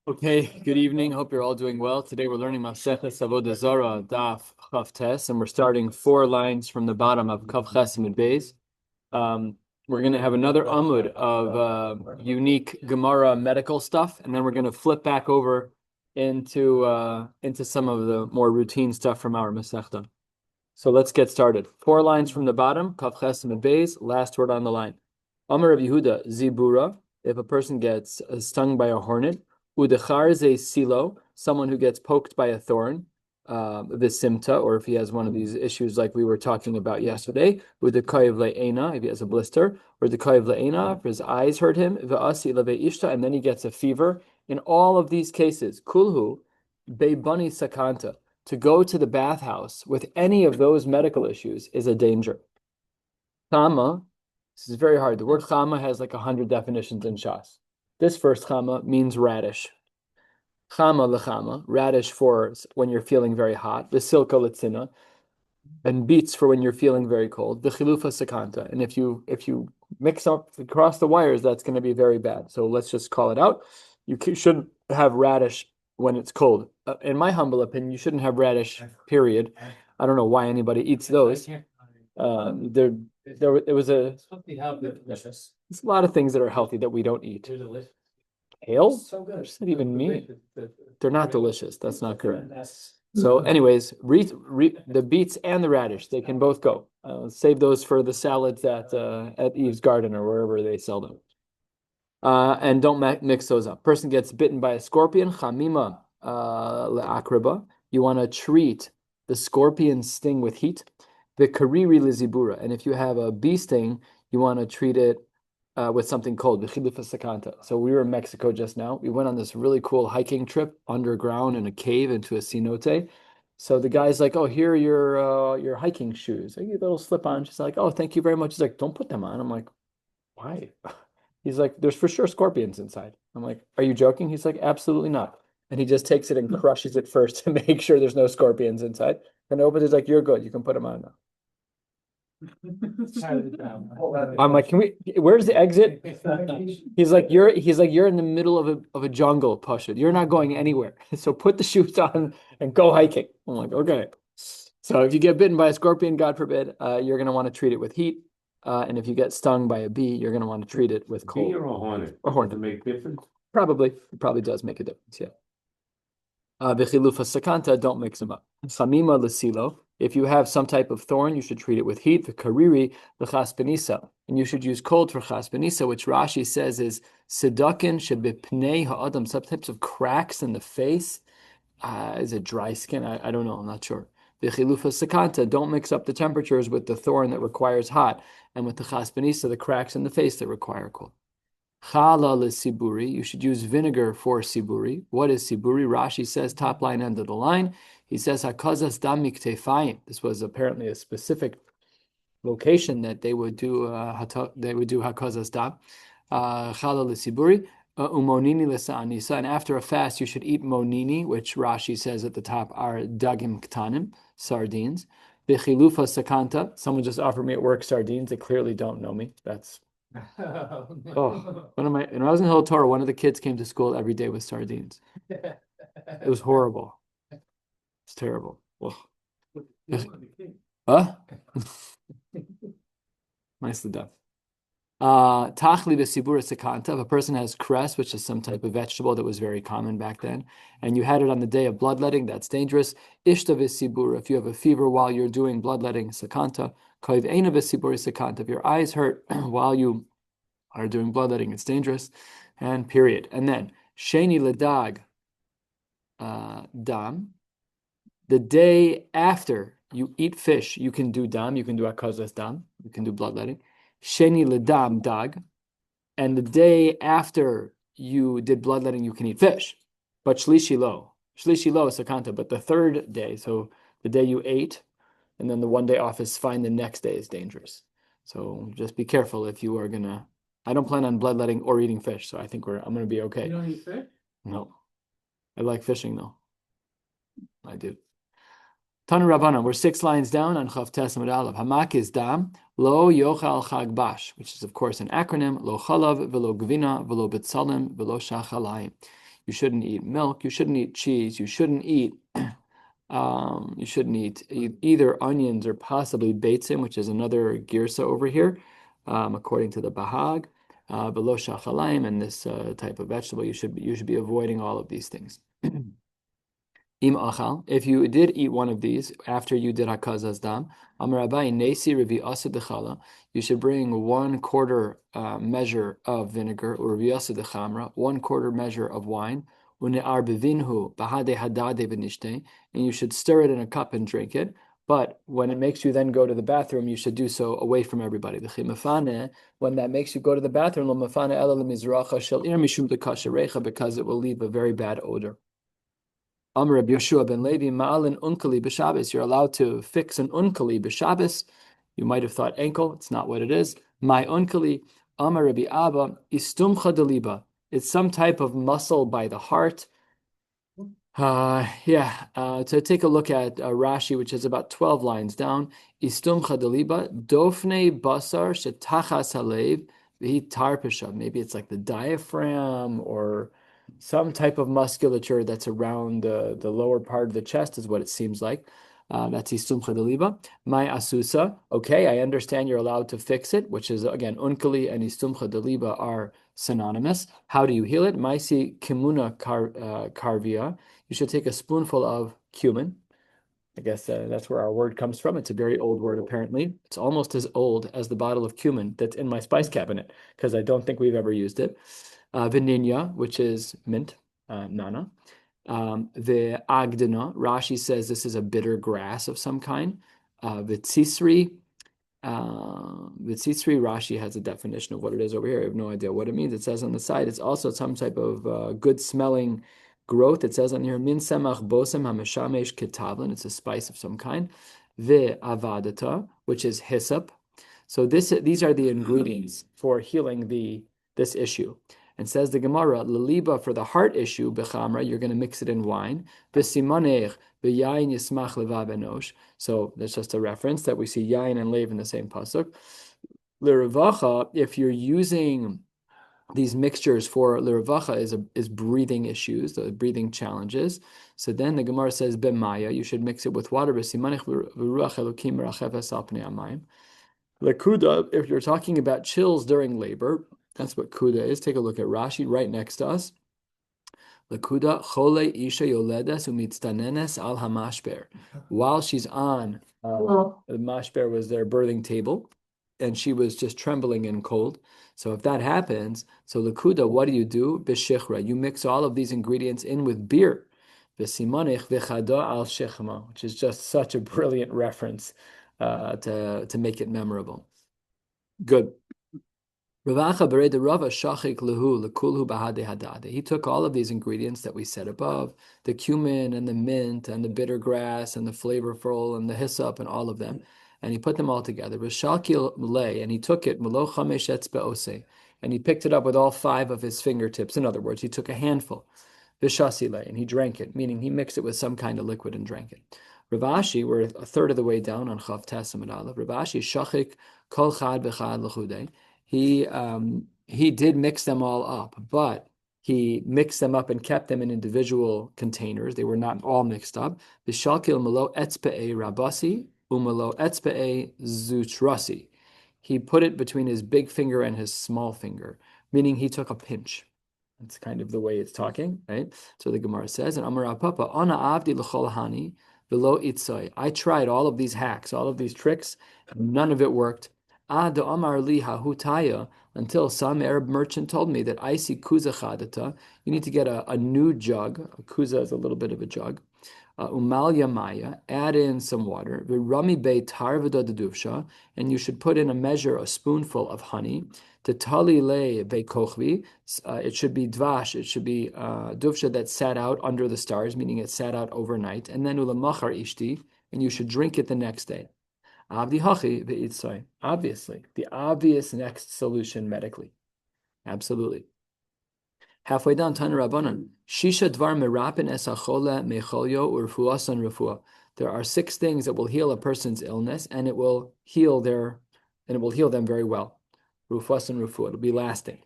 Okay, good evening. Hope you're all doing well. Today we're learning Maseches Avodah Zara, Daf Chav Tes, and we're starting 4 lines from the bottom of Kav Ches Amud Beis. We're going to have another Amud of unique Gemara medical stuff, and then we're going to flip back over into some of the more routine stuff from our Masechta. So let's get started. 4 lines from the bottom, Kav Ches Amud Beis, last word on the line. Amar Rav Yehuda, Zibura, if a person gets stung by a hornet, Udecharze silo, someone who gets poked by a thorn, visimta, or if he has one of these issues like we were talking about yesterday, Udekayev le'ena, if he has a blister, or Dekayev le'ena, if his eyes hurt him, V'asi leve'ishta, and then he gets a fever. In all of these cases, kulhu, beibani sakanta, to go to the bathhouse with any of those medical issues is a danger. Chama, this is very hard. The word chama has like 100 definitions in Shas. This first chama means radish. Chama lechama, radish for when you're feeling very hot. V'silka letzina, and beets for when you're feeling very cold. V'chilufa sakanta, and if you mix up across the wires, that's going to be very bad. So let's just call it out. You shouldn't have radish when it's cold. In my humble opinion, you shouldn't have radish. Period. I don't know why anybody eats those. It was there's a lot of things that are healthy that we don't eat. Kale? So good. What does that even mean? They're not delicious. That's not correct. So anyways, the beets and the radish, they can both go. Save those for the salads at Eve's Garden or wherever they sell them. And don't mix those up. Person gets bitten by a scorpion, chamima le'akriba. You want to treat the scorpion sting with heat. The kariri lizibura, and if you have a bee sting, you want to treat it with something cold. So we were in Mexico just now. We went on this really cool hiking trip underground in a cave into a cenote. So the guy's like, "Oh, here are your hiking shoes. I give a little slip on." She's like, "Oh, thank you very much." He's like, "Don't put them on." I'm like, "Why?" He's like, "There's for sure scorpions inside." I'm like, "Are you joking?" He's like, "Absolutely not." And he just takes it and crushes it first to make sure there's no scorpions inside. And opens it, like, "You're good. You can put them on now." I'm like, where's the exit? He's like, you're in the middle of a jungle, Pasha. You're not going anywhere. So put the shoes on and go hiking. I'm like, okay. So if you get bitten by a scorpion, God forbid, you're going to want to treat it with heat. And if you get stung by a bee, you're going to want to treat it with cold. Bee or a hornet? A hornet. Does it make a difference? Probably. It probably does make a difference, yeah. V'chilufa sakanta, don't mix them up. Chamima l'silo, if you have some type of thorn, you should treat it with heat. The kariri, the chaspenisa, and you should use cold for chaspenisa, which Rashi says is sedakin shebipnei ha'adam, some types of cracks in the face. Is it dry skin? I don't know. I'm not sure. V'chilufa sakanta, don't mix up the temperatures with the thorn that requires hot, and with the chaspenisa, the cracks in the face that require cold. Chala siburi, you should use vinegar for siburi. What is siburi? Rashi says, top line, end of the line. He says, hakazas dam miktefayim. This was apparently a specific location that they would do hakazas dam. Chala siburi, umonini lesa'anisa. And after a fast, you should eat monini, which Rashi says at the top are dagim ktanim, sardines. Bichilufa sakanta. Someone just offered me at work sardines. They clearly don't know me. That's when I was in Hill Torah, one of the kids came to school every day with sardines. It was horrible. It's terrible. Huh? Nicely done. Tachli v'sibura sekanta. If a person has cress, which is some type of vegetable that was very common back then, and you had it on the day of bloodletting, that's dangerous. Ishta v'sibura. If you have a fever while you're doing bloodletting, sekanta. Koiv eina v'sibura sekanta. If your eyes hurt while you are doing bloodletting, it's dangerous. And period. And then sheni ledag dam. The day after you eat fish, you can do dam. You can do akazas dam. You can do bloodletting. Sheni ledam dag, and the day after you did bloodletting, you can eat fish. But shlishi lo is sakanta. But the third day, so the day you ate, and then the one day off is fine. The next day is dangerous. So just be careful if you are gonna. I don't plan on bloodletting or eating fish, so I think I'm gonna be okay. You don't eat fish? No, I like fishing though. I do. Tanu Rabbanan, we're 6 lines down on Chav Tes Amud Aleph. Hamak is dam Lo yochal chag bash, which is of course an acronym. Lo chalav velo gvina velo betzalim velo shachalayim. You shouldn't eat milk. You shouldn't eat cheese. You shouldn't eat. You shouldn't eat either onions or possibly beitzim, which is another girsa over here, according to the Bahag. Velo shachalayim, and this type of vegetable, you should be avoiding all of these things. Im achal, if you did eat one of these after you did hakazas dam, amar Abai nesi revi asa dechala, you should bring 1/4 measure of vinegar, or revi asa dechamra, 1/4 measure of wine, une'ar bevinhu bahade hadade v'nishtei, and you should stir it in a cup and drink it. But when it makes you then go to the bathroom, you should do so away from everybody. When that makes you go to the bathroom, because it will leave a very bad odor. Amr Rabbi Yeshua ben Levi, ma'alin unkali b'Shabbos. You're allowed to fix an unkali b'Shabbos. You might have thought ankle. It's not what it is. My unkali, Amr Rabbi Abba, istumcha deliba. It's some type of muscle by the heart. To take a look at Rashi, which is about 12 lines down. Istumcha deliba, dofne basar shetachas halev v'hi tarpesha. Maybe it's like the diaphragm or some type of musculature that's around the lower part of the chest is what it seems like. That's istumcha deliba. My asusa. Okay, I understand you're allowed to fix it, which is again unkali and istumcha deliba are synonymous. How do you heal it? Maisi kimuna karvia. You should take a spoonful of cumin. I guess that's where our word comes from. It's a very old word, apparently. It's almost as old as the bottle of cumin that's in my spice cabinet, because I don't think we've ever used it. Vanilla, which is mint, nana. The agdana, Rashi says this is a bitter grass of some kind. Vitsisri, Rashi has a definition of what it is over here. I have no idea what it means. It says on the side, it's also some type of good smelling growth. It says on here, min semach bosem hameshamesh ketavlin. It's a spice of some kind. The avadata, which is hyssop. So these are the ingredients for healing this issue. And says the Gemara, laliba, for the heart issue, bechamra, you're going to mix it in wine. B'simanech b'yayin yismach levav enosh. So that's just a reference that we see yayin and lev in the same pasuk. L'revacha, if you're using these mixtures for l'revacha is breathing issues, the breathing challenges. So then the Gemara says b'maya, you should mix it with water. B'simanech v'ruach elokim merachefes al pnei hamayim. L'kuda, if you're talking about chills during labor, that's what kuda is. Take a look at Rashi right next to us. L'kuda chole isha yoledes umitztanenes al hamashber. While she's on, the mashber was their birthing table, and she was just trembling and cold. So if that happens, so l'kuda, what do? B'shichra, you mix all of these ingredients in with beer. V'simanich v'chada al shechma, which is just such a brilliant reference to make it memorable. Good. He took all of these ingredients that we said above, the cumin and the mint and the bitter grass and the flavorful and the hyssop and all of them, and he put them all together. And he took it, and he picked it up with all 5 of his fingertips. In other words, he took a handful, and he drank it, meaning he mixed it with some kind of liquid and drank it. Rav Ashi, we're a third of the way down on Chav Tes Amud Aleph. Rav Ashi shachik kol chad b'chad l'chudei. He did mix them all up, but he mixed them up and kept them in individual containers. They were not all mixed up. V'shalkil malo etzpe'ei rabasi umalo etzpe'ei zutrasi. He put it between his big finger and his small finger, meaning he took a pinch. That's kind of the way it's talking, right? So the Gemara says, and Amar Papa, Ana Avdi l'chol hani v'lo itzoy. I tried all of these hacks, all of these tricks, and none of it worked. Ad Amar li hahutaya, until some Arab merchant told me that I see kuza chadata. You need to get a new jug. A kuza is a little bit of a jug. Umal yamaya, add in some water. V'rami bei tarvada deduvsha, and you should put in a spoonful of honey. Tetali le bei kochvi, it should be dvash. It should be duvsha that sat out under the stars, meaning it sat out overnight. And then ulamachar ishti, and you should drink it the next day. Obviously, the obvious next solution medically. Absolutely. Halfway down, Tana Rabbanan. Shisha dvar merapin esachole mecholyo urfuasan refua. There are 6 things that will heal a person's illness, and it will heal their and it will heal them very well. Rufus and rufu, it'll be lasting.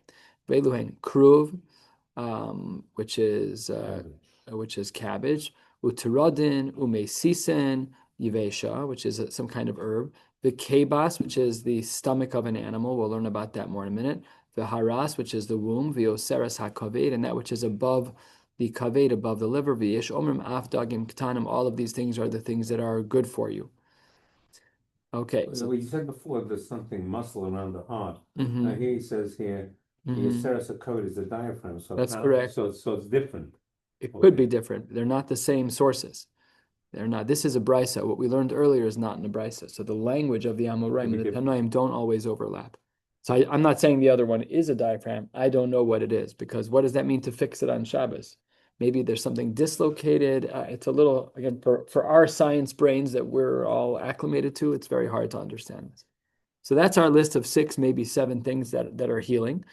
Veluhen kruv, which is cabbage. Uterodin, umesisen, yivesha, which is some kind of herb. The kebas, which is the stomach of an animal. We'll learn about that more in a minute. The haras, which is the womb. Vioseres hakaved, and that which is above the kaved, above the liver. V'yesh omrim af dagim ktanim. All of these things are the things that are good for you. Okay. So you said before there's something muscle around the heart. Now here he says here, the seres code is the diaphragm. So that's correct. So it's different. It could be different. They're not the same sources. They're not. This is a brisa. What we learned earlier is not in the brisa. So the language of the Amoraim and the Tanoim don't always overlap. So I'm not saying the other one is a diaphragm. I don't know what it is, because what does that mean to fix it on Shabbos? Maybe there's something dislocated. It's a little, again, for our science brains that we're all acclimated to, it's very hard to understand this. So that's our list of 6, maybe 7 things that are healing.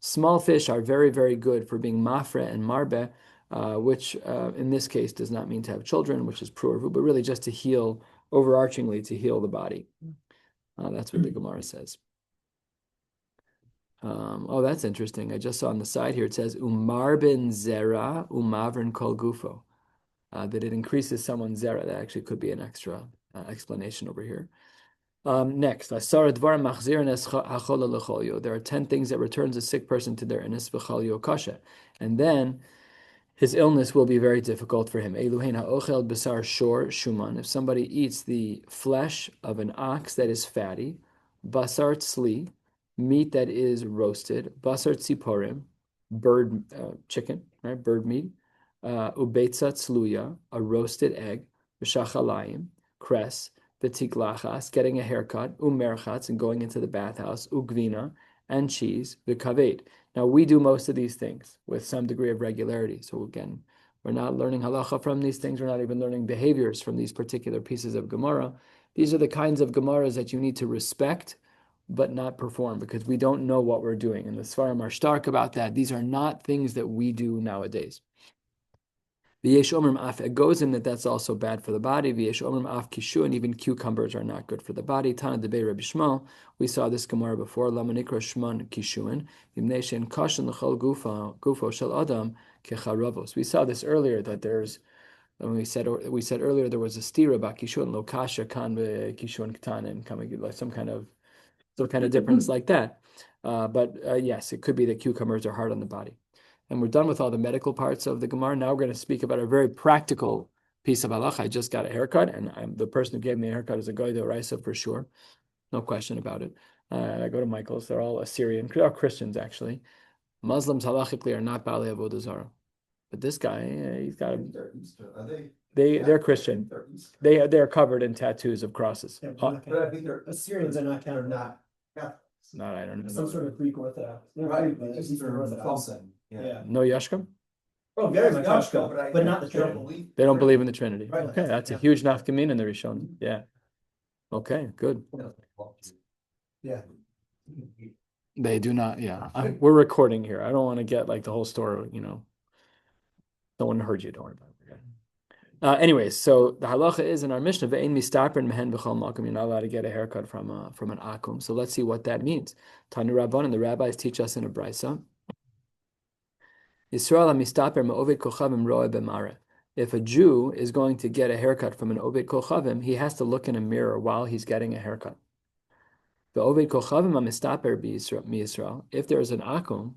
Small fish are very, very good for being mafre and marbe, which in this case does not mean to have children, which is prurvu, but really just to heal, overarchingly to heal the body. That's what the Gemara says. That's interesting. I just saw on the side here, it says, Umarbin zera umavrin kol gufo. That it increases someone's zera. That actually could be an extra explanation over here. Next, there are 10 things that returns a sick person to their inus v'chalyo kasha. And then his illness will be very difficult for him. If somebody eats the flesh of an ox that is fatty, basar tzli, meat that is roasted, basar tziporim, bird chicken, right? Bird meat, ubeitza tzluya, a roasted egg, v'shachalayim, cress, v'tiklachas, getting a haircut, umerchatz, and going into the bathhouse, ugvina, and cheese, v'kaved. Now, we do most of these things with some degree of regularity. So again, we're not learning halacha from these things. We're not even learning behaviors from these particular pieces of Gemara. These are the kinds of Gemaras that you need to respect, but not perform, because we don't know what we're doing. And the Svarim are stark about that. These are not things that we do nowadays. V'yesh omrim af egozim, that's also bad for the body. V'yesh omrim af kishu, and even cucumbers are not good for the body. Tana debei Rabbi Shmuel, we saw this Gemara before. Lama nikra shman kishuin, imnei she'en kashan l'chol gufo shel adam kecharavos. We saw this earlier, that there's, when we said earlier there was a stira about kishuin, lo kasha kan kishuin ketanim, coming like some kind of difference like that. But yes, it could be that cucumbers are hard on the body. And we're done with all the medical parts of the Gemara. Now we're going to speak about a very practical piece of halacha. I just got a haircut, and the person who gave me a haircut is a goy d'oraisa for sure. No question about it. I go to Michael's. They're all Assyrian. They're all Christians, actually. Muslims halachically are not Baalei Avodah Zara. But this guy, he's got a... They're Christian. They're covered in tattoos of crosses. Yeah, but I think Assyrians are not counted, not Catholics. No, I don't know. Some sort of Greek Orthodox. Right, but Eastern Orthodox. Yeah. No Yashkam? Oh, very much Yashka, but not the Trinity. They don't believe in the Trinity. Right. Okay, that's a huge nafkamin in the Rishon. Yeah. Okay, good. Yeah. They do not, yeah. We're recording here. I don't want to get like the whole story, Don't want to hurt you, don't worry about it. Anyways, so the halacha is in our Mishnah, ve'ein mistaper mehen b'chol makom. You're not allowed to get a haircut from an akum. So let's see what that means. Tanu Rabban, and the rabbis teach us in a brisa. If a Jew is going to get a haircut from an Oved Kochavim, he has to look in a mirror while he's getting a haircut. If there is an akum,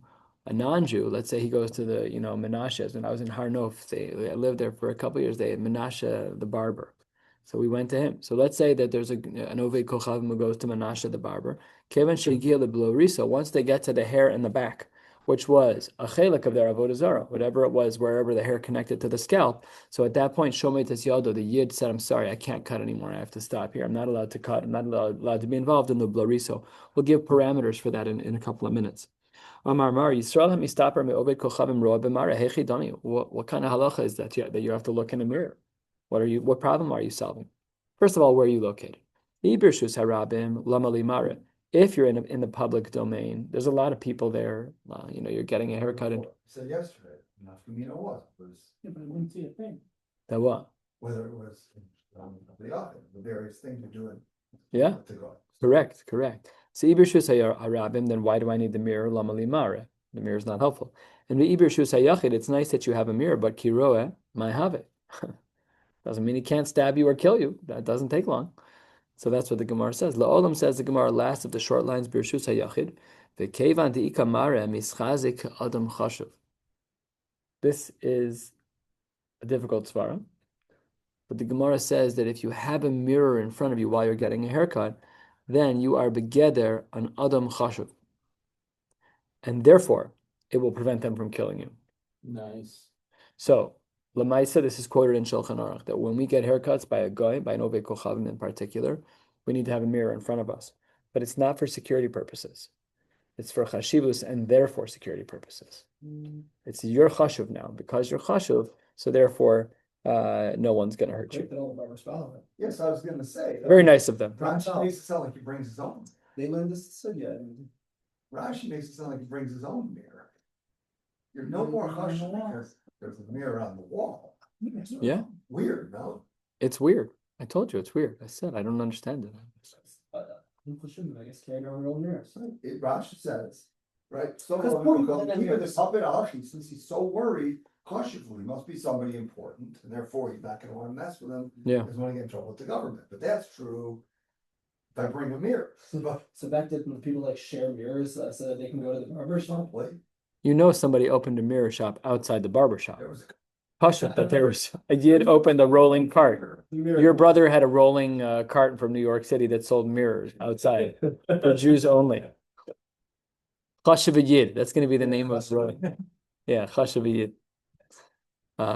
a non-Jew, let's say he goes to the, Menashe's. When I was in Har Nof, I lived there for a couple of years. They had Menashe the barber. So we went to him. So let's say that there's an Oved Kochavim who goes to Menashe the barber. So once they get to the hair in the back, which was a chelik of their Avodah Zara, whatever it was, wherever the hair connected to the scalp. So at that point, Shomei Tes Yado, the Yid said, I'm sorry, I can't cut anymore. I have to stop here. I'm not allowed to cut. I'm not allowed to be involved in the blariso. We'll give parameters for that in a couple of minutes. What kind of halacha is that you have to look in a mirror? What problem are you solving? First of all, where are you located? If you're in the public domain, there's a lot of people there. You're getting a haircut. You said yesterday, not for me, it was. Yeah, but I wouldn't see a thing. That what? Whether it was the various things you're doing. Yeah, correct. So Ibirshus Harabim, then why do I need the mirror? Lama limare. The mirror is not helpful. And the Ibirshus Hayachid, it's nice that you have a mirror, but Kiroe, my have it. Doesn't mean he can't stab you or kill you. That doesn't take long. So that's what the Gemara says. La'olam says the Gemara last of the short lines, Birshus Hayachid. Ve'kevan de'ikamare mischazik adam chashuv. This is a difficult svara. But the Gemara says that if you have a mirror in front of you while you're getting a haircut, then you are begeder an adam chashuv. And therefore, it will prevent them from killing you. Nice. So, Lamaisa, this is quoted in Shulchan Aruch, that when we get haircuts by a guy, by an Oved Kochavim in particular, we need to have a mirror in front of us. But it's not for security purposes. It's for chashivus and therefore security purposes. It's your chashuv now. Because you're chashuv, so therefore no one's going to hurt you. Yes, I was going to say. Very nice of them. Rashi makes it sound like he brings his own. They learned this sugya. Rashi makes it sound like he brings his own mirror. You're no more chashuv because there's a mirror on the wall. Yeah. Weird, no? It's weird. I told you it's weird. I said I don't understand it. I guess carrying around your own mirrors. Rashi says, right? So here this puppet Achi, since he's so worried, cautiously, must be somebody important, and therefore he's not going to want to mess with him. Yeah. He's going to get in trouble with the government. But that's true if I bring a mirror. So back to people like share mirrors so that they can go to the barber shop. You know, somebody opened a mirror shop outside the barber shop. Pasha, that there was a yid opened a rolling cart. Your brother had a rolling cart from New York City that sold mirrors outside for Jews only. Chashav Yid. That's going to be the name of the yeah, Chashav Yid.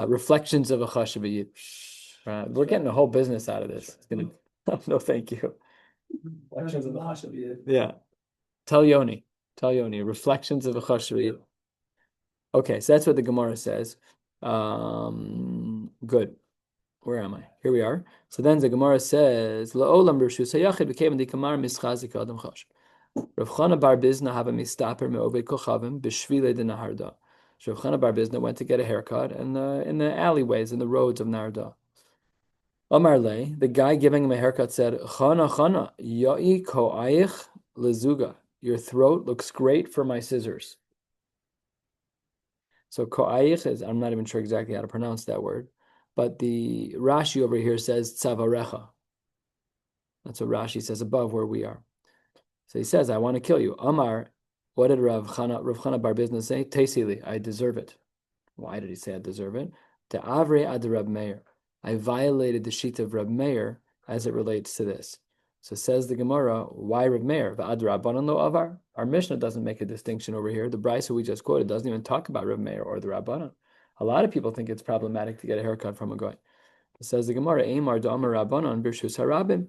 Reflections of a Chashav Yid. We're getting a whole business out of this. It's gonna, no, thank you. Reflections of a Chashav Yid. Yeah. Tell Yoni. Reflections of a Chashav Yid. Okay, so that's what the Gemara says. Good. Where am I? Here we are. So then the Gemara says, "La'olam b'rshus hayachid became the kamar mischazik adam chash." Rav Chana bar Bizna have a mistaper me'oved kochavim b'shvile de Naharda. So Rav Chana bar Bizna went to get a haircut in the alleyways, in the roads of Narda. Amar le, the guy giving him a haircut said, Chana, ya'i ko'ayich lezuga. Your throat looks great for my scissors. So ko'ayich is, I'm not even sure exactly how to pronounce that word, but the Rashi over here says tzavarecha. That's what Rashi says above where we are. So he says, I want to kill you. Amar, what did Rav Chana bar Bizna say? Teisili, I deserve it. Why did he say I deserve it? Te'avre ad Rab Meir. I violated the sheet of Rab Meir as it relates to this. So says the Gemara, why Rab Meir? V'ad Rabbanan lo avar. Our Mishnah doesn't make a distinction over here. The Brisa we just quoted doesn't even talk about Rab Meir or the Rabbanan. A lot of people think it's problematic to get a haircut from a guy. It says the Gemara, Eimar da'amar Rabbanan b'rshus harabim,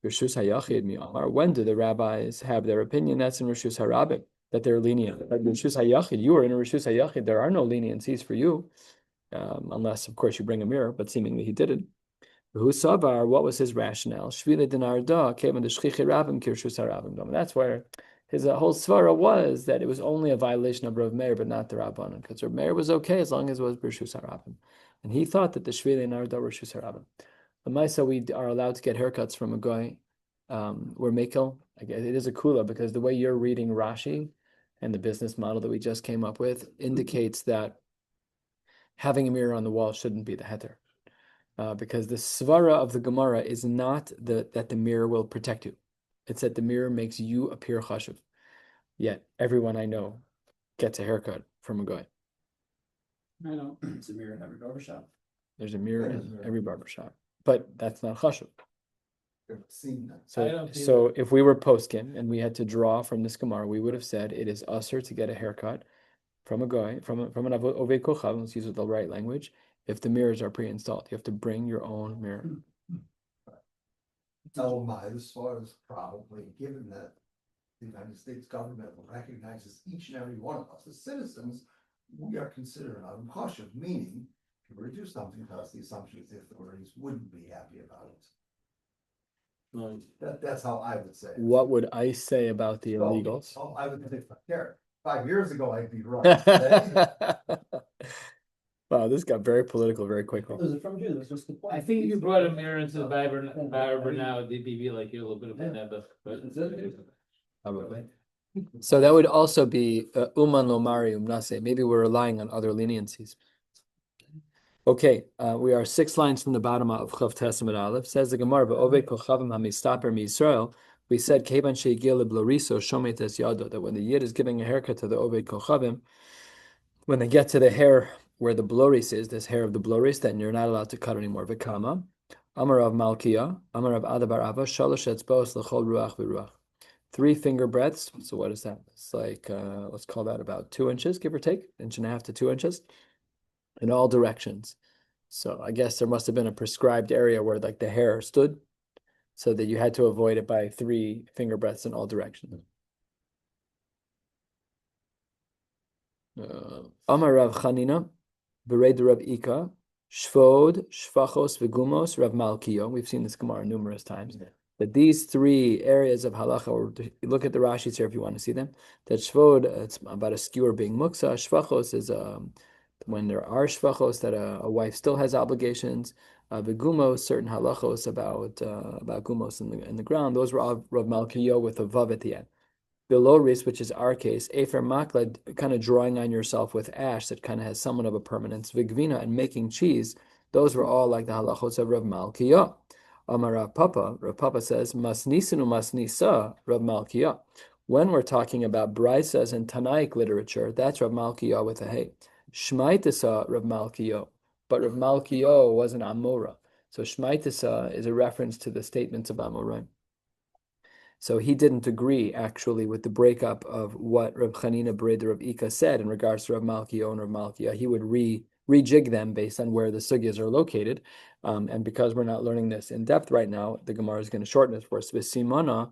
b'rshus hayachid mi'amar. When do the rabbis have their opinion? That's in Rishus harabim, that they're lenient. Like Rishus hayachid, you are in a Rishus hayachid. There are no leniencies for you, unless, of course, you bring a mirror, but seemingly he didn't. Who savar? What was his rationale? Shvile denarda came into shchichi rabim kirshus harabim. That's where his whole svara was that it was only a violation of Rav Meir, but not the Rabbanan, because Rav Meir was okay as long as it was b'rshus harabim, and he thought that the shvile denarda were rshus harabim. The Maisa, we are allowed to get haircuts from a guy. We're mekel. It is a kula because the way you're reading Rashi and the business model that we just came up with indicates that having a mirror on the wall shouldn't be the heter. Because the svara of the Gemara is not that the mirror will protect you. It's that the mirror makes you appear chashuv. Yet everyone I know gets a haircut from a guy. I know. It's a mirror in every barbershop. There's a mirror in every barbershop. But that's not chashuv. So if we were poskim and we had to draw from this Gemara, we would have said it is usher to get a haircut from a guy, from an oved kochav, let's use the right language, if the mirrors are pre-installed. You have to bring your own mirror. Tell my, as far as probably given that the United States government recognizes each and every one of us as citizens, we are considered uncautious, meaning if you were to do something to us, the assumption is the authorities wouldn't be happy about it. That's how I would say it. What would I say about the illegals? I would say, 5 years ago, I'd be right. Wow, this got very political very quickly. Was it from you? That was just the point. I think if you brought a mirror into the barber now, they'd be like you're a little bit of a nebba. But Probably. So that would also be uman lomari umnase. Maybe we're relying on other leniencies. Okay, we are 6 lines from the bottom of Chav Testament Aleph. Says the Gemara, "Oved kochavim hamistaper miYisrael." We said kevan sheigil lebloriso shomet es yado, that when the yid is giving a haircut to the Oved kochavim, when they get to the hair where the bloris is, this hair of the bloris, then you're not allowed to cut anymore. V'kama, Amar Rav Malkiah, Amar Rav Adabar Ava, Shalosh etzbos l'chol ruach v'ruach. 3 finger breadths. So what is that? It's like, let's call that about 2 inches, give or take, 1.5 to 2 inches, in all directions. So I guess there must have been a prescribed area where like the hair stood, so that you had to avoid it by 3 finger breadths in all directions. Amar Rav Chanina, Bered Rav Ika, Shvod, Shvachos, Vegumos, Rav Malkiah. We've seen this Gemara numerous times. That these 3 areas of halacha, or look at the Rashis here if you want to see them. That Shvod, it's about a skewer being muksa. Shvachos is when there are shvachos, that a wife still has obligations. Vegumos, certain halachos about gumos in the ground. Those were all Rav Malkiah with a vav at the end. Beloris, which is our case, Efer Maklad, kind of drawing on yourself with ash that kind of has somewhat of a permanence. Vigvina, and making cheese, those were all like the halachos of Rav Malkiah. Amar Rav Papa says, Masnisin Masnisa, Rav Malkiah. When we're talking about Braisas and Tanaic literature, that's Rav Malkiah with a hey. Shmaitasa, Rav Malkiah. But Rav Malkiah was an Amora. So Shmaitasa is a reference to the statements of Amoraim. So he didn't agree, actually, with the breakup of what Rav Chanina Bereder Rav Ika said in regards to Rav Malkiah and Rav Malkiah. He would rejig them based on where the sugyas are located. And because we're not learning this in depth right now, the Gemara is going to shorten it for us. V'simana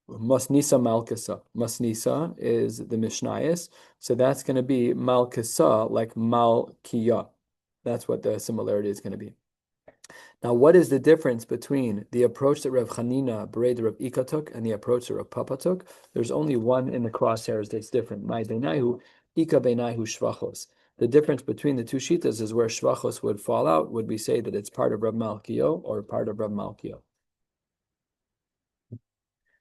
Masnisa Malkasa. Masnisa is the Mishnayos. So that's going to be Malkasa, like Malkiah. That's what the similarity is going to be. Now, what is the difference between the approach that Rav Chanina Bereder Rav Ika took and the approach that Rav Papa took? There's only one in the crosshairs that's different. Mai beinahu, Ika beinahu shvachos. The difference between the 2 shitas is where shvachos would fall out. Would we say that it's part of Rav Malkiah or part of Rav Malkiah?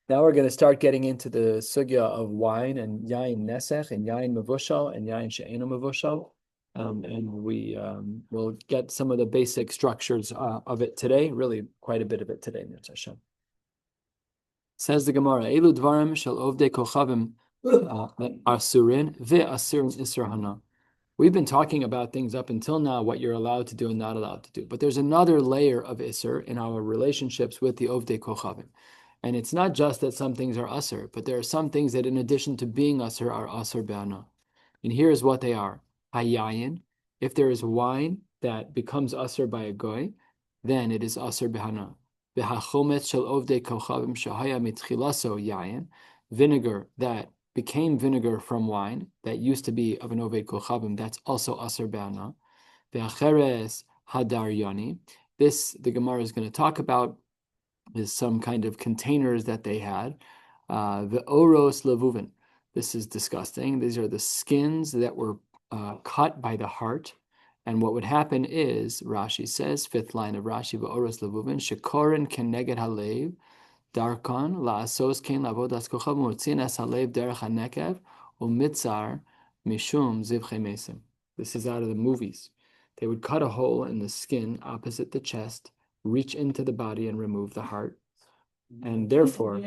Now we're going to start getting into the sugya of wine and yain nesech and yain mevushal and yain she'enu mevushal. And we will get some of the basic structures of it today, really quite a bit of it today. Says the Gemara, Elu dvarim shel ovdei kochavim asurin ve'asirin isur hana. We've been talking about things up until now, what you're allowed to do and not allowed to do. But there's another layer of isur in our relationships with the ovdei kochavim. And it's not just that some things are asur, but there are some things that in addition to being asur are asur be'ana. And here's what they are. Hayayin, if there is wine that becomes asur by a goy, then it is asur behana. V'hachometz shel ovdei kochavim shahaya mitchilaso yayin, vinegar that became vinegar from wine that used to be of an oved kochavim, that's also asur behana. V'acheres hadaryani, this the Gemara is going to talk about is some kind of containers that they had. The oros levuvin. This is disgusting. These are the skins that were cut by the heart. And what would happen is, Rashi says, 5th line of Rashi, V'oros levuvin, shekorin keneged halev, darkon, la'asos ken lavodas kochav, mutzin es halev derech hanekev, umitzar mishum zivche mesim. This is out of the movies. They would cut a hole in the skin opposite the chest, reach into the body and remove the heart. And therefore,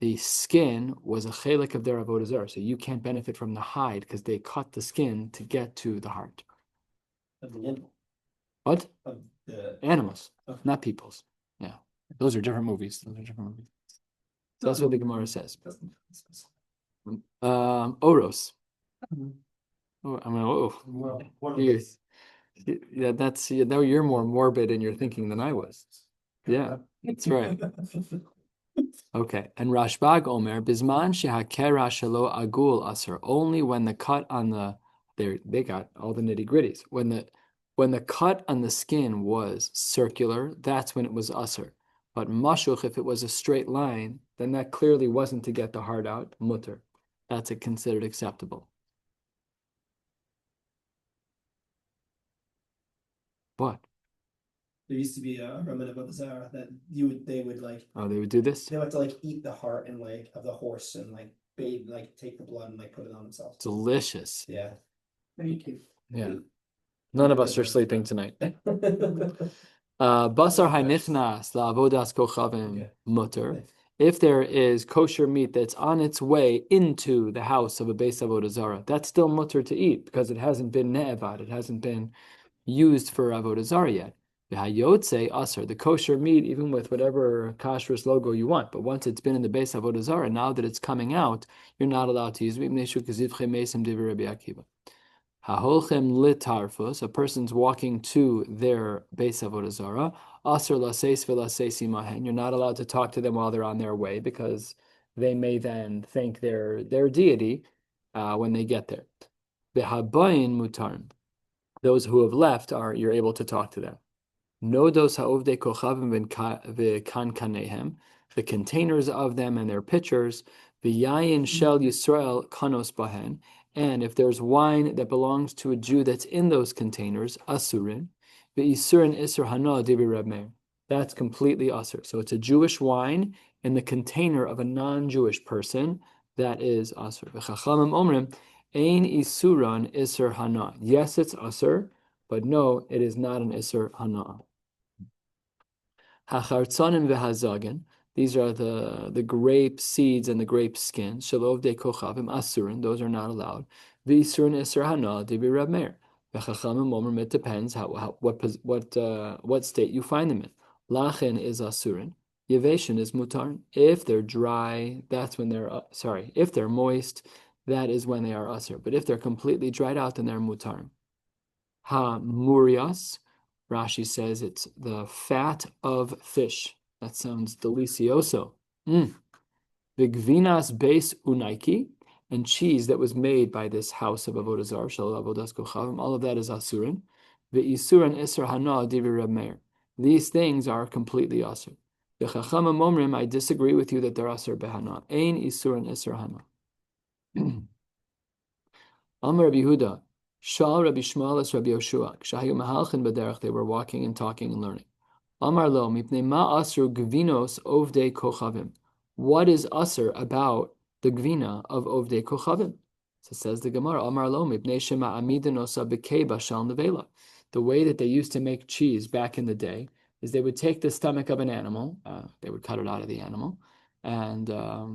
the skin was a chelik of their avodah zara. So you can't benefit from the hide because they cut the skin to get to the heart. What? Animals, not people's. Yeah. Those are different movies. So that's what the Gemara says. Oros. Oh, I mean, now you're more morbid in your thinking than I was. Yeah, that's right. Okay, and Rashbag Omer, Bisman shehakera shelo agul asr. Only when the cut on the they got all the nitty gritties. When the cut on the skin was circular, that's when it was asr. But mashuch, if it was a straight line, then that clearly wasn't to get the heart out. Mutter, that's considered acceptable. What? There used to be a remnant of Avodah Zara that they would like Oh, they would do this? they would have to like eat the heart and like of the horse and like bathe, like take the blood and like put it on themselves. Delicious. Yeah. Thank you. Yeah. None of us are sleeping tonight. Basar hanichnas la'avodas kochavim mutter. If there is kosher meat that's on its way into the house of a Beis Avodah Zara, that's still mutter to eat because it hasn't been ne'evad, it hasn't been used for Avodah Zara yet. V'hayotze asar, the kosher meat, even with whatever kashrus logo you want, but once it's been in the Beis Avodah Zara, now that it's coming out, you're not allowed to use it. Haholchem litarfus, a person's walking to their Beis Avodah Zara. Asr laseis v'laseis imahen. You're not allowed to talk to them while they're on their way because they may then thank their deity when they get there. V'habayin mutarn. Those who have left you're able to talk to them. Nodos ha'ovdei kochavim v'kankanehem. The containers of them and their pitchers. V'yayin shel Yisrael kanos bahen. And if there's wine that belongs to a Jew that's in those containers, asurin, v'isurin isur hana dibi Reb Meir. That's completely asur. So it's a Jewish wine in the container of a non-Jewish person. That is asur. V'chachamim omrim, ein isuran isur hana. Yes, it's asur, but no, it is not an isur hana. Hachartzanim v'hazagin. These are the grape seeds and the grape skin. Shalov de kochavim asurin. Those are not allowed. V'isurin isur hana dibi Reb Meir. V'chachamim omrim. It depends what state you find them in. Lachen is asurin. Yeveshin is mutarn. If they're dry, that's when they're If they're moist, that is when they are asur. But if they're completely dried out, then they're mutarn. Ha murias. Rashi says it's the fat of fish. That sounds delicioso. Vigvinas beis unaiki, and cheese that was made by this house of Avodah Zara, shel avodas kochavim. All of that is asurin. Ve'isuran isur hana divrei Reb Meir. These things are completely asur. V'chachamim omrim, I disagree with you that they're asur behana. Ein isuran isur hana. Amar Rabbi Yehuda, Shal Rabbi Shmuel es Rabbi Yoshua. Kshahayu mahalchin b'derech, they were walking and talking and learning. Amar lo, mipnei ma asru gvinos ovdei kochavim. What is asr about the gvina of ovdei kochavim? So says the Gemara, Amar lo, mipnei shema amidin osa b'kei shal nevela. The way that they used to make cheese back in the day is they would take the stomach of an animal, they would cut it out of the animal, and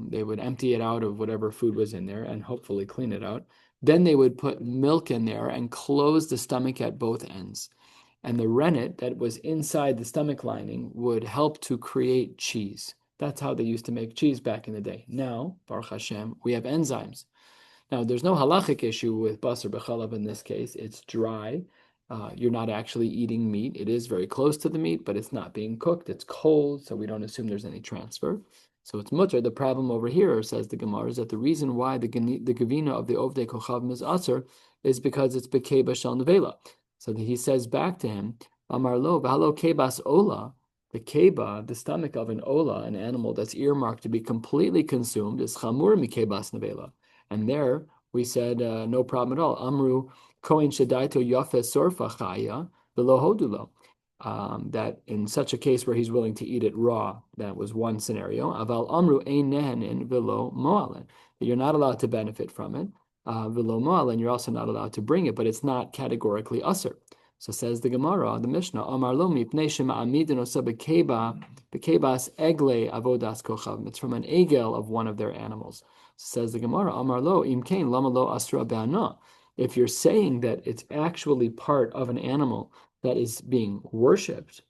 they would empty it out of whatever food was in there and hopefully clean it out. Then they would put milk in there and close the stomach at both ends. And the rennet that was inside the stomach lining would help to create cheese. That's how they used to make cheese back in the day. Now, Baruch Hashem, we have enzymes. Now, there's no halachic issue with basar b'chalav in this case. It's dry. You're not actually eating meat. It is very close to the meat, but it's not being cooked. It's cold, so we don't assume there's any transfer. So it's mutter. The problem over here, says the Gemara, is that the reason why the gevina of the ovdei kochavim is aser is because it's bekei b'shal nevela. So he says back to him, Amar lo, v'halo kebas ola, the keba, the stomach of an ola, an animal that's earmarked to be completely consumed, is chamur mikebas nevela. And there we said, no problem at all. Amru kohen shedaito yafe sorfa chaya v'lo hodulo. That in such a case where he's willing to eat it raw, that was one scenario. Aval amru ein nehenin v'lo mo'alen. You're not allowed to benefit from it. V'lo mo'alen, you're also not allowed to bring it, but it's not categorically usher. So says the Gemara, the Mishnah, Amar lo mipnei shema amidin osa b'kebas egle avodas kochavim. It's from an egel of one of their animals. So says the Gemara, Amar lo imkein lama lo asra be'ana. If you're saying that it's actually part of an animal that is being worshipped,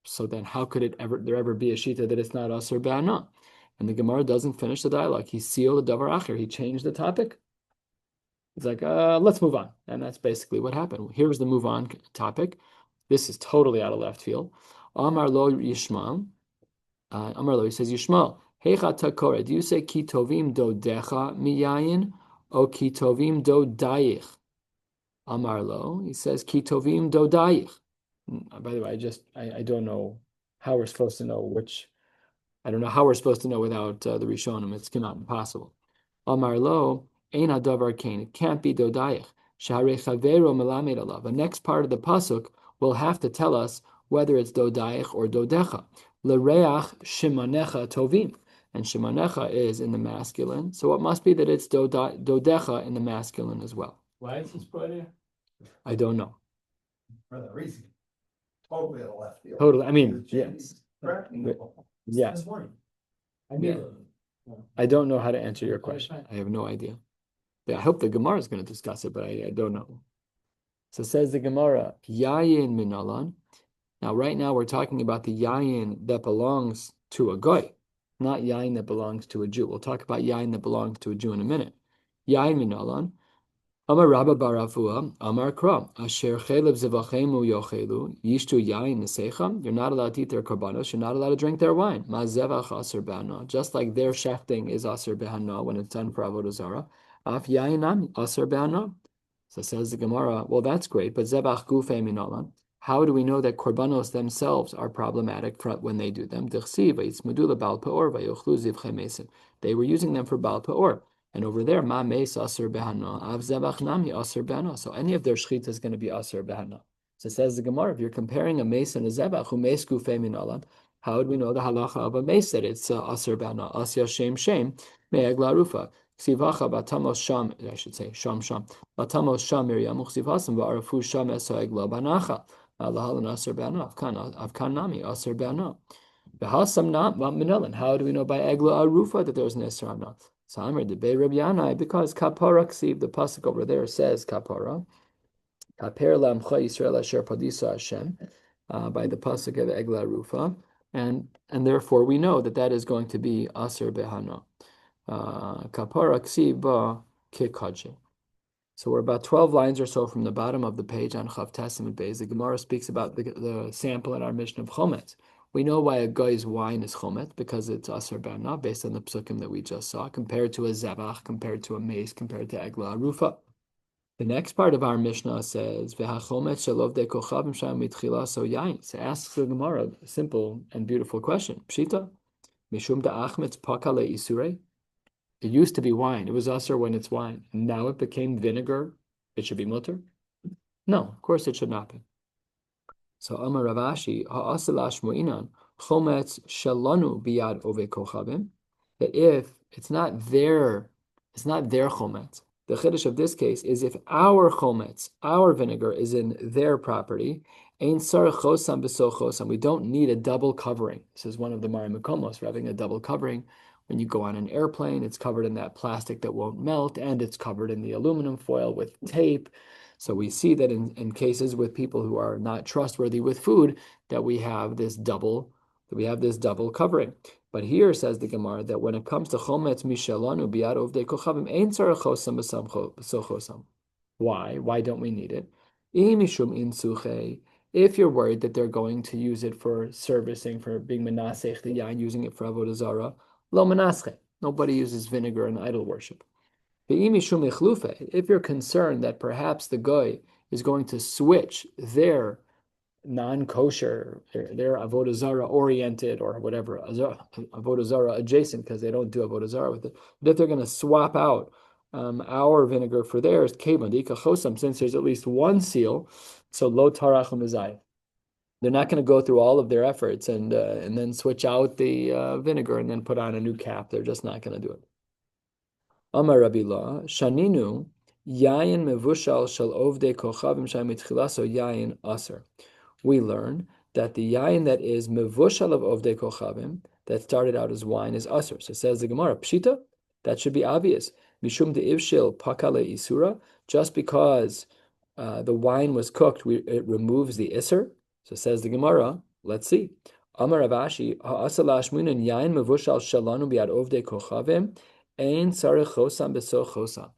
so then how could there ever be a shita that it's not asur be'ana? And the Gemara doesn't finish the dialogue. He sealed the davar acher. He changed the topic. It's like, let's move on. And that's basically what happened. Here's the move on topic. This is totally out of left field. Amar lo Yishmael. Amar lo, he says, Yishmael, heicha takore, do you say ki tovim do decha miyayin o ki tovim do dayich? Amar lo, he says, ki tovim do dayich. By the way, I don't know how we're supposed to know which, I don't know how we're supposed to know without the Rishonim. It's not impossible. Amar lo, ein hadavar kain. It can't be dodayich. Shahare chavero melamed alav. The next part of the pasuk will have to tell us whether it's dodaich or dodecha. L'reach shimanecha tovim. And shimanecha is in the masculine, so it must be that it's dodecha in the masculine as well. Why is this brought here? I don't know. For that reason. Totally at a left field. Totally, I mean, The yes. correcting the ball. Yes. I mean, I don't know how to answer your question. I have no idea. I hope the Gemara is going to discuss it, but I don't know. So says the Gemara, Yayin minalan. Now, right now, we're talking about the yayin that belongs to a goy, not yayin that belongs to a Jew. We'll talk about yayin that belongs to a Jew in a minute. Yayin minalan. Amar Rabba Barafua, Amar Kra, Asher Cheleb Zevachemu Yochelu, Yishtu Yain Nesecham. You're not allowed to eat their korbanos. You're not allowed to drink their wine. Ma Zevach Aser Behana. Just like their shechting is Aser Behana when it's done for Avodah Zara. Af Yainam Aser Behana. So says the Gemara, well, that's great, but Zevach Gufe Minalan. How do we know that korbanos themselves are problematic when they do them? They were using them for Baal Peor. And over there, ma meis aser behana, av zebach nami aser behana. So any of their shechita is going to be aser behana. So it says the Gemara, if you're comparing a mace and a zebach, who meis gufei min alam, how would we know the halacha of a mace that it's aser behana? Asya shem me'eg larufa. Ksivacha batamos sham, I should say sham. Batamos sham miriam uchsivasam va'arafu sham esoeg lo banacha. Lahalan aser behana, avkan nami aser behana. Behasam not minilan. How do we know by egla arufa that there's an eser amna? Samer debei Rabbi Yanai, because kapara ksiv, the pasuk over there says kapara. Kaper lamcha Yisrael asher padisa Hashem, by the pasuk of Egla Rufa, and therefore we know that is going to be aser behana. Kapara ksiv ba kikadje. So we're about 12 lines or so from the bottom of the page on Chav Testament Beis. The Gemara speaks about the sample in our mission of chometz. We know why a guy's wine is chometz, because it's aser b'ana, based on the psukim that we just saw, compared to a zebach, compared to a mace, compared to egla arufa. The next part of our Mishnah says, "V'hachometz shalov de kochavim sham mitchila so yain." So asks the Gemara a simple and beautiful question. Pshita, mishum da'achmetz pakale isurei. It used to be wine. It was aser when it's wine. Now it became vinegar. It should be mutter? No, of course it should not be. So Amar Rav Ashi, ha'aselash mu'inan, chometz shalanu biyad ove kochavim, that if it's not their chometz. The chiddush of this case is if our chometz, our vinegar, is in their property, ein sar chosam b'so chosam. We don't need a double covering. This is one of the Mari Mekomos, having a double covering. When you go on an airplane, it's covered in that plastic that won't melt, and it's covered in the aluminum foil with tape. So we see that in cases with people who are not trustworthy with food, that we have this double covering. But here says the Gemara that when it comes to chometz mishalanu biad ovdei kochavim ein tzarich chosam b'so chosam. Why don't we need it? Mishum insuche. If you're worried that they're going to use it for servicing, for being menasech the yain, using it for avodah zara, lo menasche. Nobody uses vinegar in idol worship. If you're concerned that perhaps the goy is going to switch their non-kosher, their avodah zara oriented or whatever, avodah zara adjacent, because they don't do avodah zara with it, but if they're going to swap out our vinegar for theirs, since there's at least one seal, so lo tarachum izai. They're not going to go through all of their efforts and then switch out the vinegar and then put on a new cap. They're just not going to do it. Amar Rabbi La, Shaninu, Yayin mevushal shel ovdei kochavim sham mitchilaso yayin aser. We learn that the yayin that is mevushal of ovdei kochavim, that started out as wine, is aser. So says the Gemara, Pshita, that should be obvious. Mishum de'ivshil pakale isura, just because the wine was cooked, it removes the iser. So says the Gemara, let's see. Amar Rav Ashi, ha'asalash munan yayin mevushal shalanu biad ovdei kochavim, ein sarich chosam b'so chosam.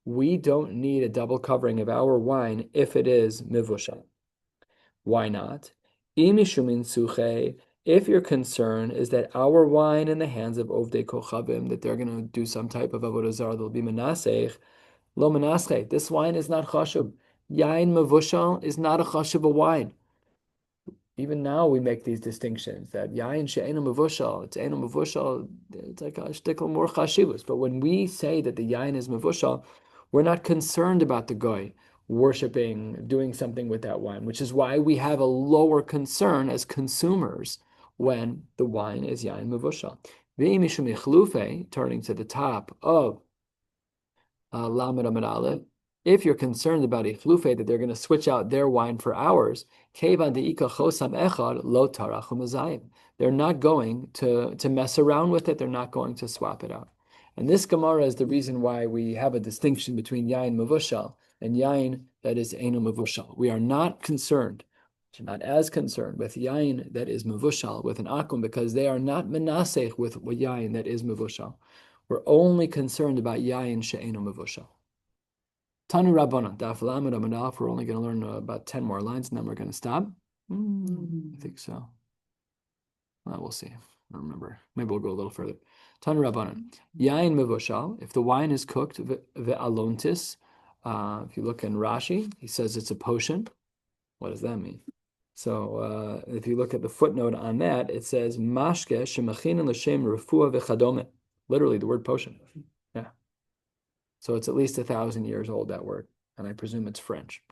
We don't need a double covering of our wine if it is mivushal. Why not? If your concern is that our wine in the hands of ovdei kochavim, that they're going to do some type of avodah zarah, they'll be menasech, lo menasech. This wine is not chashuv. Yain mevushal is not a chashuv wine. Even now we make these distinctions that yain she'enu mevushal, it's enu mevushal, it's like a shtickle more chashivus. But when we say that the yain is mevushal, we're not concerned about the goy. worshiping, doing something with that wine, which is why we have a lower concern as consumers when the wine is yain mevushal. Turning to the top of Lamed Amud Aleph, if you're concerned about Ichlufe, that they're going to switch out their wine for ours, they're not going to mess around with it. They're not going to swap it out. And this Gemara is the reason why we have a distinction between yain mevushal and yain that is eino mevushal. We are not concerned, not as concerned with yain that is mevushal, with an akum, because they are not menasech with yain that is mevushal. We're only concerned about yain she'eino mevushal. Tanu Rabbanan, Daf Lamed Amud Aleph. We're only going to learn about 10 more lines, and then we're going to stop. I think so. Well, we'll see. I don't remember. Maybe we'll go a little further. Tanu Rabbanan, yain mevushal. If the wine is cooked, ve'alontis. If you look in Rashi, he says it's a potion. What does that mean? So if you look at the footnote on that, it says mashke shemachinin l'shem refuah v'chadome. Literally, the word potion. Yeah. So it's at least 1,000 years old, that word. And I presume it's French.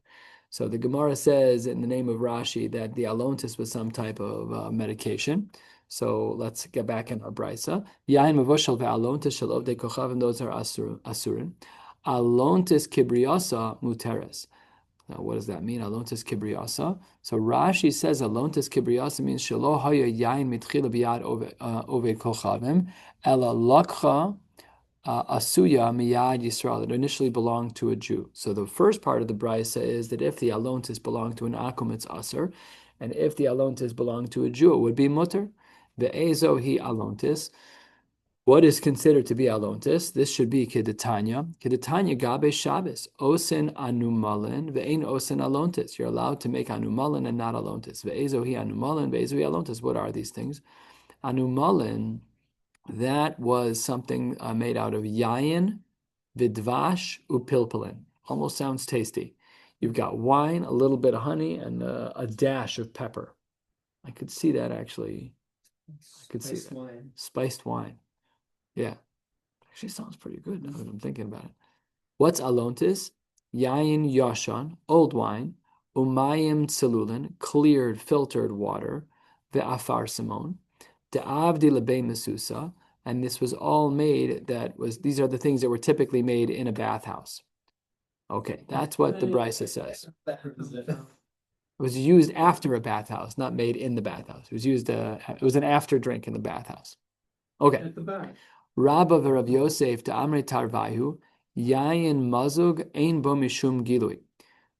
So the Gemara says in the name of Rashi that the alontis was some type of medication. So let's get back in our brisa. Yain mevushal ve'alontis shel ovdei kochavim, those are asurin. Alontis kibriasa muteres. Now, what does that mean? Alontis kibriasa. So Rashi says alontis kibriasa means shelo haya yain mitchila biyad oved kochavim ela lakcha asuya miyad Yisrael. It initially belonged to a Jew. So the first part of the brisa is that if the alontis belonged to an akum, it's aser, and if the alontis belonged to a Jew, it would be mutter. Ve'ezo hi alontis. What is considered to be alontis? This should be kedetanya. Kedetanya gabe Shabbos. Osin anumalin ve'ein osin alontis. You're allowed to make anumalin and not alontis. Ve'ezo hi anumalin, ve'ezo hi alontis. What are these things? Anumalin, that was something made out of yayin, vidvash, upilpilin. Almost sounds tasty. You've got wine, a little bit of honey, and a dash of pepper. I could see that actually. I could see that. Wine. Spiced wine. Yeah. Actually sounds pretty good now that I'm thinking about it. What's alontis? Yayin yashan, old wine. Umayim tselulin, cleared, filtered water. Ve'afar simon. De'avdi lebei mesusa. And this was all made, these are the things that were typically made in a bathhouse. Okay, that's what the brisa says. It was used after a bathhouse, not made in the bathhouse. It was used, it was an after drink in the bathhouse. Okay. At the back. Rabba v'Rav Yosef ta'amre tarvayu, yayin mazug ein bo mishum gilui.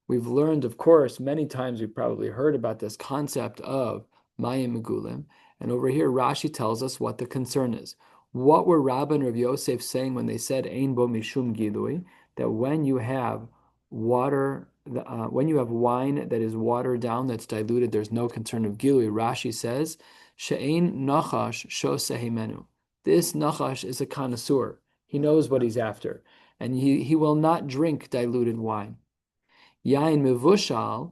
We've learned, of course, many times we've probably heard about this concept of mayim megulim. And over here, Rashi tells us what the concern is. What were Rabba and Rav Yosef saying when they said ein bo mishum gilui? That when you have water, when you have wine that is watered down, that's diluted, there's no concern of gilui. Rashi says, she'ein nachash shosehemenu. This nachash is a connoisseur. He knows what he's after. And he will not drink diluted wine. Yain mevushal,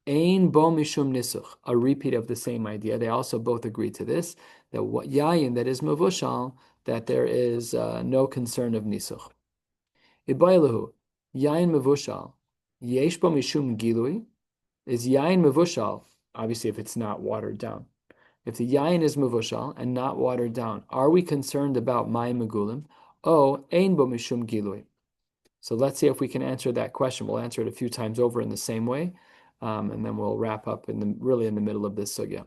ein bo mishum nisuch. A repeat of the same idea. They also both agree to this, that what yain that is mevushal, that there is no concern of nisuch. Ibaylahu, yain mevushal, yesh bo mishum gilui. Is yain mevushal, obviously if it's not watered down. If the yain is mevushal and not watered down, are we concerned about mayim megulim? Oh, ein bo mishum gilui. So let's see if we can answer that question. We'll answer it a few times over in the same way, and then we'll wrap up really in the middle of this sugya.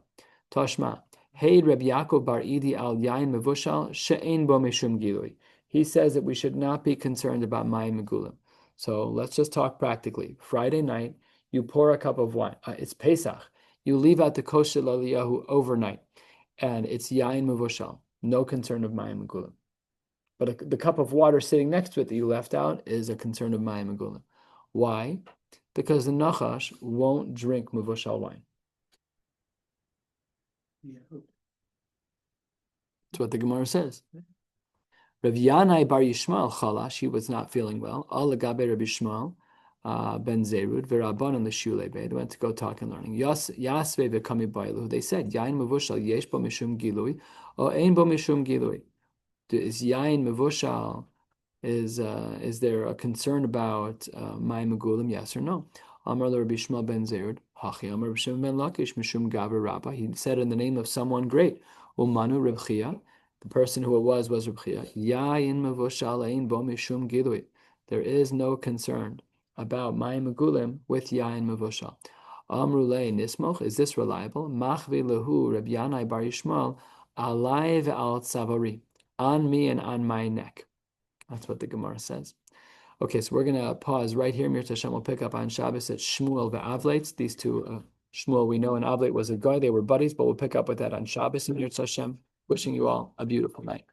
Tashma, hey Reb Yaakov bar Idi al yain mevushal she'ein bo mishum gilui. He says that we should not be concerned about mayim megulim. So let's just talk practically. Friday night, you pour a cup of wine. It's Pesach. You leave out the kosher laliyahu overnight, and it's yain mevushal. No concern of mayim megulim. But the cup of water sitting next to it that you left out is a concern of mayim megulim. Why? Because the nachash won't drink mevushal wine. That's what the Gemara says. Rav Yanai bar Yishmael chalash, he was not feeling well. Al gabe Rabbi Yishmael ben Zerud v'Rabbanan l'shulei beit. They went to go talk and learning. Yasve v'kami bailu. They said yain mevushal yesh bo mishum gilui or ein bo mishum gilui. Is yain mevushal Is there a concern about mayim megulim? Yes or no? Amar Rabbi Shmuel ben Zered, Hachi Amar Rabbi Shimon ben Lakish Mishum Gavra Rabba. He said in the name of someone great. Umanu Reb Chia, the person who it was Reb Chia. Yain mevushal ein bo mishum gilui. There is no concern about mayim megulim with yain mevushal. Amrulei nismoch. Is this reliable? Machvi lehu Reb Yanai bar Yishmael alai ve'al tzavari, on me and on my neck. That's what the Gemara says. Okay, so we're going to pause right here. Mir Hashem will pick up on Shabbos at Shmuel ve'Avlet. These two, Shmuel we know and Avlet was a guy. They were buddies, but we'll pick up with that on Shabbos. And Mir Hashem, wishing you all a beautiful night.